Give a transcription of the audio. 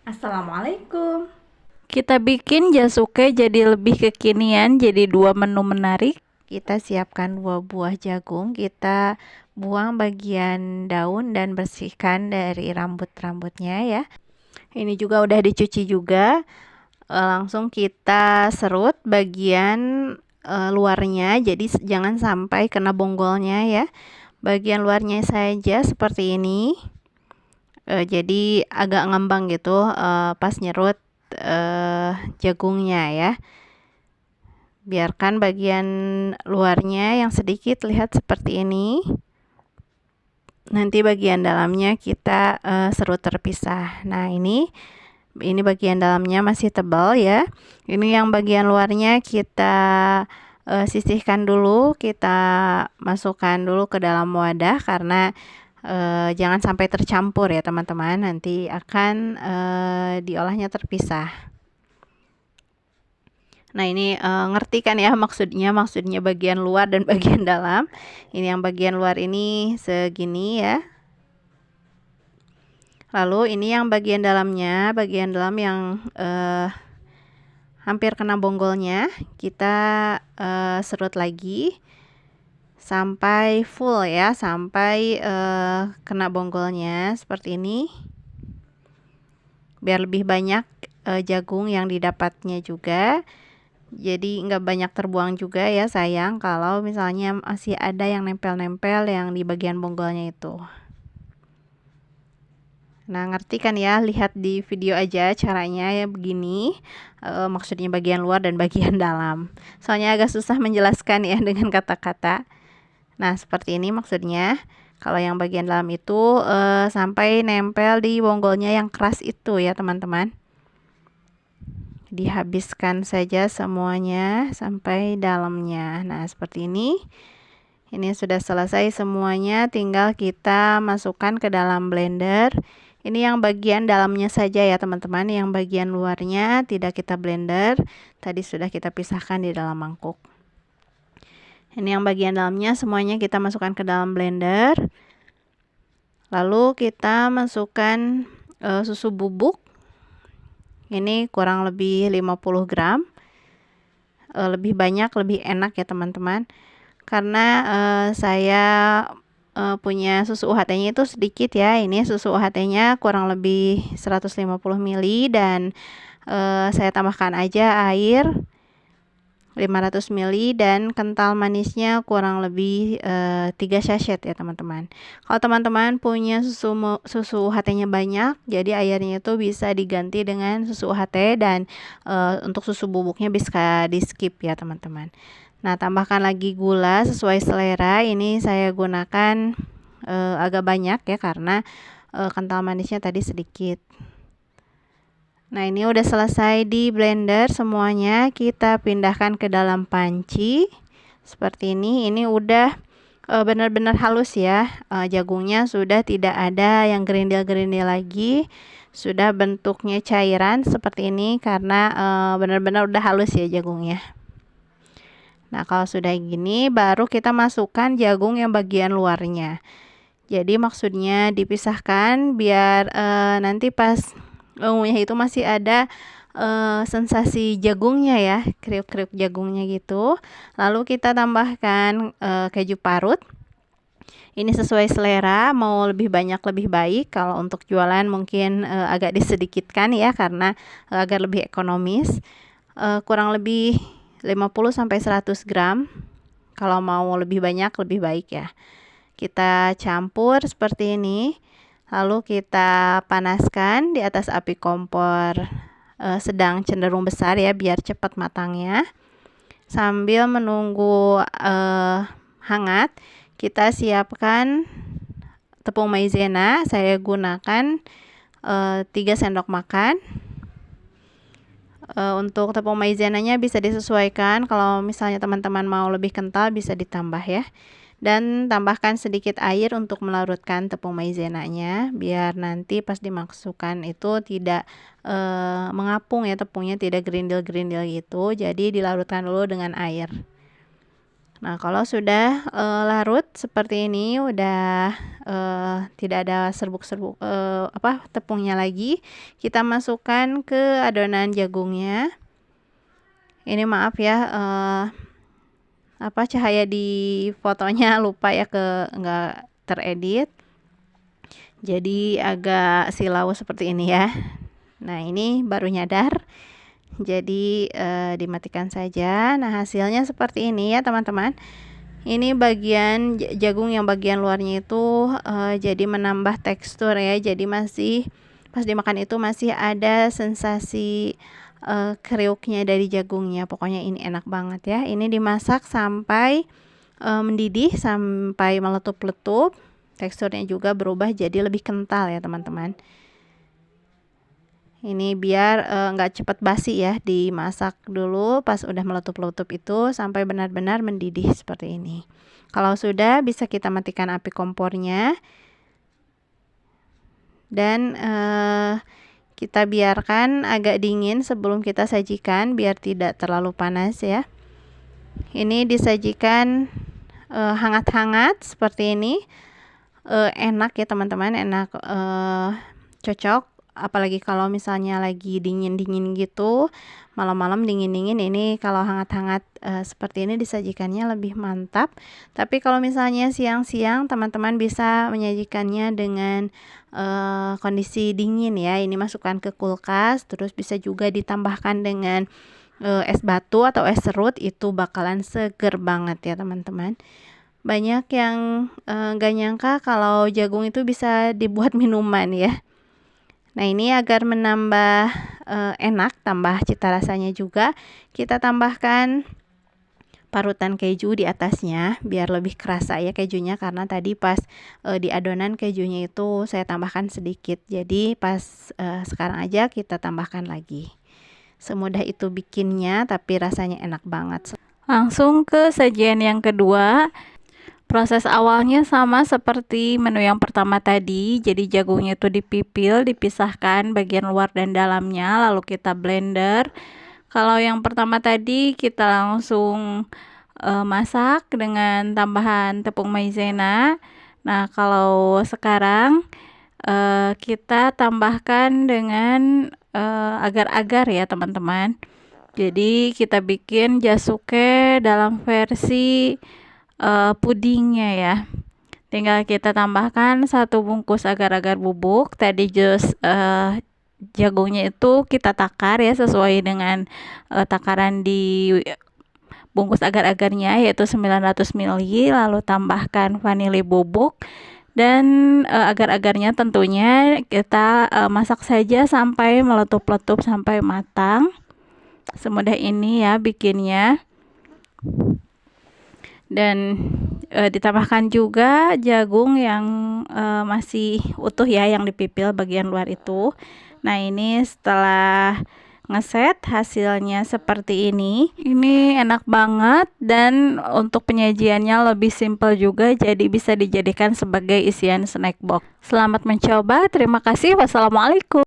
Assalamualaikum. Kita bikin jasuke jadi lebih kekinian, jadi dua menu menarik. Kita siapkan 2 buah jagung, kita buang bagian daun dan bersihkan dari rambut-rambutnya ya. Ini juga udah dicuci juga. Langsung kita serut bagian luarnya, jadi jangan sampai kena bonggolnya ya. Bagian luarnya saja seperti ini. Jadi agak ngembang gitu pas nyerut jagungnya ya. Biarkan bagian luarnya yang sedikit lihat seperti ini. Nanti bagian dalamnya kita serut terpisah. Nah, ini bagian dalamnya masih tebal ya. Ini yang bagian luarnya kita sisihkan dulu, kita masukkan dulu ke dalam wadah karena jangan sampai tercampur ya teman-teman, nanti akan diolahnya terpisah. Nah, ini ngerti kan ya maksudnya bagian luar dan bagian dalam. Ini yang bagian luar ini segini ya. Lalu ini yang bagian dalamnya, bagian dalam yang hampir kena bonggolnya, kita serut lagi sampai full ya, sampai kena bonggolnya seperti ini. Biar lebih banyak jagung yang didapatnya juga. Jadi nggak banyak terbuang juga ya, sayang kalau misalnya masih ada yang nempel-nempel yang di bagian bonggolnya itu. Nah, ngerti kan ya, lihat di video aja caranya ya begini. Maksudnya bagian luar dan bagian dalam. Soalnya agak susah menjelaskan ya dengan kata-kata. Nah, seperti ini maksudnya. Kalau yang bagian dalam itu sampai nempel di bonggolnya yang keras itu ya teman-teman. Dihabiskan saja semuanya sampai dalamnya. Nah, seperti ini. Ini sudah selesai semuanya, tinggal kita masukkan ke dalam blender. Ini yang bagian dalamnya saja ya teman-teman, yang bagian luarnya tidak kita blender. Tadi sudah kita pisahkan di dalam mangkuk. Ini yang bagian dalamnya semuanya kita masukkan ke dalam blender. Lalu kita masukkan susu bubuk. Ini kurang lebih 50 gram. Lebih banyak lebih enak ya teman-teman. Karena saya punya susu UHT-nya itu sedikit ya. Ini susu UHT-nya kurang lebih 150 ml dan saya tambahkan aja air 500 ml dan kental manisnya kurang lebih 3 sachet ya teman-teman. Kalau teman-teman punya susu UHT-nya banyak, jadi airnya itu bisa diganti dengan susu UHT dan untuk susu bubuknya bisa di skip ya teman-teman. Nah, tambahkan lagi gula sesuai selera. Ini saya gunakan agak banyak ya karena kental manisnya tadi sedikit. Nah, ini udah selesai di blender semuanya. Kita pindahkan ke dalam panci. Seperti ini. Ini udah benar-benar halus ya. Jagungnya sudah tidak ada yang gerindil-gerindil lagi. Sudah bentuknya cairan seperti ini karena benar-benar udah halus ya jagungnya. Nah, kalau sudah gini baru kita masukkan jagung yang bagian luarnya. Jadi maksudnya dipisahkan biar nanti pas ngunyah itu masih ada sensasi jagungnya ya, kriuk-kriuk jagungnya gitu. Lalu kita tambahkan keju parut. Ini sesuai selera, mau lebih banyak lebih baik. Kalau untuk jualan mungkin agak disedikitkan ya karena agar lebih ekonomis. Kurang lebih 50 sampai 100 gram. Kalau mau lebih banyak lebih baik ya. Kita campur seperti ini. Lalu kita panaskan di atas api kompor sedang cenderung besar ya biar cepat matangnya. Sambil menunggu hangat, kita siapkan tepung maizena. Saya gunakan 3 sendok makan. Untuk tepung maizenanya bisa disesuaikan. Kalau misalnya teman-teman mau lebih kental bisa ditambah ya. Dan tambahkan sedikit air untuk melarutkan tepung maizenanya biar nanti pas dimasukkan itu tidak mengapung ya, tepungnya tidak gerindil-gerindil gitu. Jadi dilarutkan dulu dengan air. Nah, kalau sudah larut seperti ini, udah tidak ada serbuk-serbuk tepungnya lagi, kita masukkan ke adonan jagungnya. Ini maaf ya, cahaya di fotonya lupa ya, nggak teredit, jadi agak silau seperti ini ya. Nah, ini baru nyadar, jadi dimatikan saja. Nah, hasilnya seperti ini ya teman-teman. Ini bagian jagung yang bagian luarnya itu jadi menambah tekstur ya, jadi masih pas dimakan itu masih ada sensasi kriuknya dari jagungnya. Pokoknya ini enak banget ya. Ini dimasak sampai mendidih, sampai meletup-letup. Teksturnya juga berubah jadi lebih kental ya teman-teman. Ini biar nggak cepat basi ya, dimasak dulu pas udah meletup-letup itu sampai benar-benar mendidih seperti ini. Kalau sudah, bisa kita matikan api kompornya dan kita biarkan agak dingin sebelum kita sajikan biar tidak terlalu panas ya. Ini disajikan hangat-hangat seperti ini. Enak ya teman-teman, enak, cocok apalagi kalau misalnya lagi dingin-dingin gitu, malam-malam dingin-dingin, ini kalau hangat-hangat seperti ini disajikannya lebih mantap. Tapi kalau misalnya siang-siang, teman-teman bisa menyajikannya dengan kondisi dingin ya. Ini masukkan ke kulkas, terus bisa juga ditambahkan dengan es batu atau es serut, itu bakalan seger banget ya teman-teman. Banyak yang gak nyangka kalau jagung itu bisa dibuat minuman ya. Nah, ini agar menambah enak, tambah cita rasanya juga, kita tambahkan parutan keju di atasnya biar lebih kerasa ya kejunya, karena tadi pas di adonan kejunya itu saya tambahkan sedikit. Jadi pas sekarang aja kita tambahkan lagi. Semudah itu bikinnya, tapi rasanya enak banget. Langsung ke sajian yang kedua. Proses awalnya sama seperti menu yang pertama tadi, jadi jagungnya itu dipipil, dipisahkan bagian luar dan dalamnya, lalu kita blender. Kalau yang pertama tadi kita langsung masak dengan tambahan tepung maizena. Nah, kalau sekarang kita tambahkan dengan agar-agar ya teman-teman. Jadi kita bikin jasuke dalam versi pudingnya ya. Tinggal kita tambahkan 1 bungkus agar-agar bubuk. Tadi jus jagungnya itu kita takar ya sesuai dengan takaran di bungkus agar-agarnya, yaitu 900 ml. Lalu tambahkan vanili bubuk dan agar-agarnya tentunya kita masak saja sampai meletup-letup sampai matang. Semudah ini ya bikinnya. Dan ditambahkan juga jagung yang masih utuh ya, yang dipipil bagian luar itu. Nah, ini setelah ngeset hasilnya seperti ini. Ini enak banget dan untuk penyajiannya lebih simpel juga, jadi bisa dijadikan sebagai isian snack box. Selamat mencoba, terima kasih, wassalamualaikum.